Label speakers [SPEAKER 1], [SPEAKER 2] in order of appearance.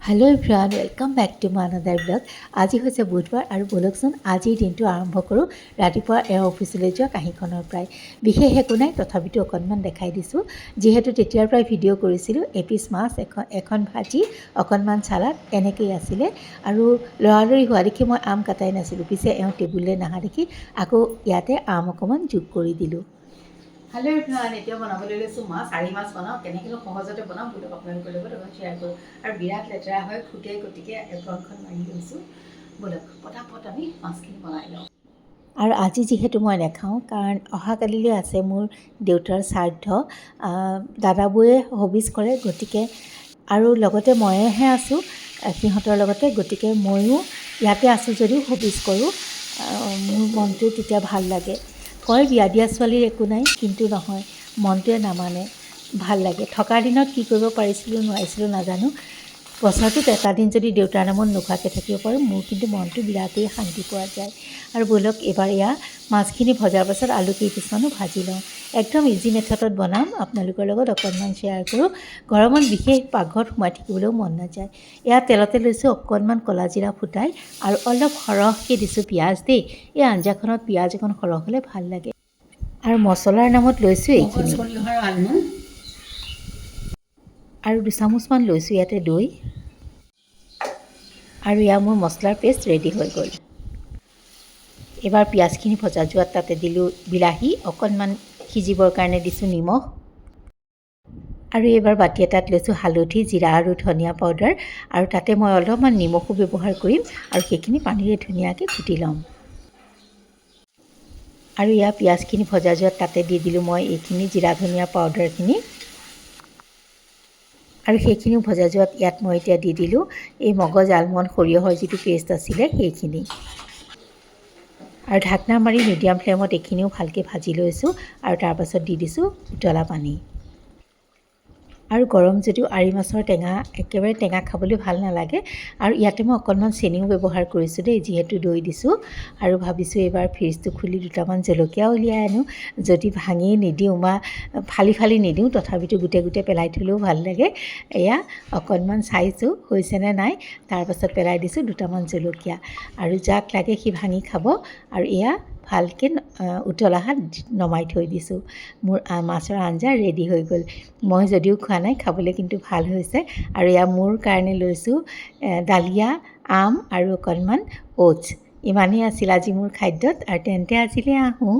[SPEAKER 1] Hello' everyone, welcome back to my another vlog. আজি হৈছে বুধবাৰ আৰু ব'লকচোন আজিৰ দিনটো আৰম্ভ কৰোঁ ৰাতিপুৱা অফিচলৈ যোৱা কাহিখনৰ পৰাই। বিশেষ একো নাই, তথাপিতো অকণমান দেখাই দিছোঁ। যিহেতু তেতিয়াৰ পৰাই ভিডিঅ' কৰিছিলোঁ। এপিচ মাছ, এখন ভাজি, অকণমান চালাড এনেকৈয়ে আছিলে। আৰু লৰালৰি হোৱা দেখি মই আম কাটাই নাছিলোঁ। পিছে টেবুললৈ নাহা দেখি আকৌ ইয়াতে আম অকণমান যোগ কৰি দিলোঁ। হেল্ল' এভৰিৱান, এতিয়া বনাবলৈ লৈছোঁ মাছ। আৰি মাছ বনাওঁ, কেনেকৈ সহজতে বনাওঁ বোলক আপোনালোকৰ লগত অকণ শ্বেয়াৰ কৰোঁ। আৰু বিৰাট লেতেৰা হয় ফুটে, গতিকে এপ্ৰনখন মাৰি লৈছোঁ। বোলক পটাপট আমি মাছখিনি বনাই লওঁ। আৰু আজি যিহেতু মই নাখাওঁ, কাৰণ অহাকালিলৈ আছে মোৰ দেউতাৰ শ্ৰাদ্ধ। দাদাবোৰে হবিজ কৰে, গতিকে আৰু লগতে ময়েহে আছোঁ সিহঁতৰ লগতে, গতিকে ময়ো ইয়াতে আছোঁ যদিও হবিজ কৰোঁ। মোৰ মনটো তেতিয়া ভাল লাগে। কয় বিয়া দিয়া ছোৱালীৰ একো নাই, কিন্তু নহয়, মনটোৱে নামানে। ভাল লাগে। থকাৰ দিনত কি কৰিব পাৰিছিলোঁ নোৱাৰিছিলোঁ নাজানো। বছৰটোত এটা দিন যদি দেউতাৰ নামত নোখোৱাকৈ থাকিব পাৰোঁ, মোৰ কিন্তু মনটো বিৰাটেই শান্তি পোৱা যায়। আৰু ব'লক এইবাৰ মাছখিনি ভজাৰ পাছত আলু কেইপিচমানো ভাজি লওঁ। একদম ইজি মেথডত বনাম, আপোনালোকৰ লগত অকণমান শ্বেয়াৰ কৰোঁ। গৰমত বিশেষ পাকঘৰত সোমাই থাকিবলৈও মন নাযায়। তেলতে লৈছোঁ অকণমান ক'লা জিৰা ফুটাই আৰু অলপ সৰহকৈ দিছোঁ পিঁয়াজ দেই। এই আঞ্জাখনত পিঁয়াজ অকণ সৰহ হ'লে ভাল লাগে। আৰু মছলাৰ নামত লৈছোঁ এইখিনি, আৰু 2 চামুচমান লৈছোঁ ইয়াতে দৈ। আৰু মোৰ মছলাৰ পেষ্ট ৰেডি হৈ গ'ল। এইবাৰ পিঁয়াজখিনি ভজা যোৱাত তাতে দিলোঁ বিলাহী, অকণমান সিজিবৰ কাৰণে দিছোঁ নিমখ। আৰু এইবাৰ বাতি এটাত লৈছোঁ হালধি, জিৰা আৰু ধনিয়া পাউডাৰ। আৰু তাতে মই অলপমান নিমখো ব্যৱহাৰ কৰিম আৰু সেইখিনি পানীৰে ধুনীয়াকৈ কুটি ল'ম। আৰু পিঁয়াজখিনি ভজা যোৱাত তাতে দি দিলোঁ মই এইখিনি জিৰা ধনিয়া পাউডাৰখিনি। আৰু সেইখিনিও ভজা যোৱাত মই এতিয়া দি দিলোঁ এই মগজ আলমণ্ড সৰিয়হৰ যিটো পেষ্ট আছিলে সেইখিনি। আৰু ঢাকনা মাৰি মিডিয়াম ফ্লেমত এইখিনিও ভালকৈ ভাজি লৈছোঁ। আৰু তাৰপাছত দি দিছোঁ উতলা পানী। আৰু গৰম যদিও আৰি মাছৰ টেঙা একেবাৰে টেঙা খাবলৈ ভাল নালাগে। আৰু ইয়াতে মই অকণমান চেনিও ব্যৱহাৰ কৰিছোঁ দেই, যিহেতু দৈ দিছোঁ। আৰু ভাবিছোঁ এইবাৰ ফ্ৰিজটো খুলি দুটামান জলকীয়া উলিয়াই আনোঁ। যদি ভাঙি নিদিওঁ বা ফালি ফালি নিদিওঁ, তথাপিতো গোটে গোটে পেলাই থ'লেও ভাল লাগে। অকণমান চাইছোঁ হৈছেনে নাই, তাৰপাছত পেলাই দিছোঁ দুটামান জলকীয়া। আৰু যাক লাগে সি ভাঙি খাব। আৰু ভালকৈ উতলা হাত নমাই থৈ দিছোঁ। মোৰ মাছৰ আঞ্জা ৰেডি হৈ গ'ল। মই যদিও খোৱা নাই, খাবলৈ কিন্তু ভাল হৈছে। আৰু মোৰ কাৰণে লৈছোঁ ডালিয়া, আম আৰু অকণমান অ'টছ। ইমানেই আছিল আজি মোৰ খাদ্যত। আৰু তেন্তে আজিলৈ আহোঁ।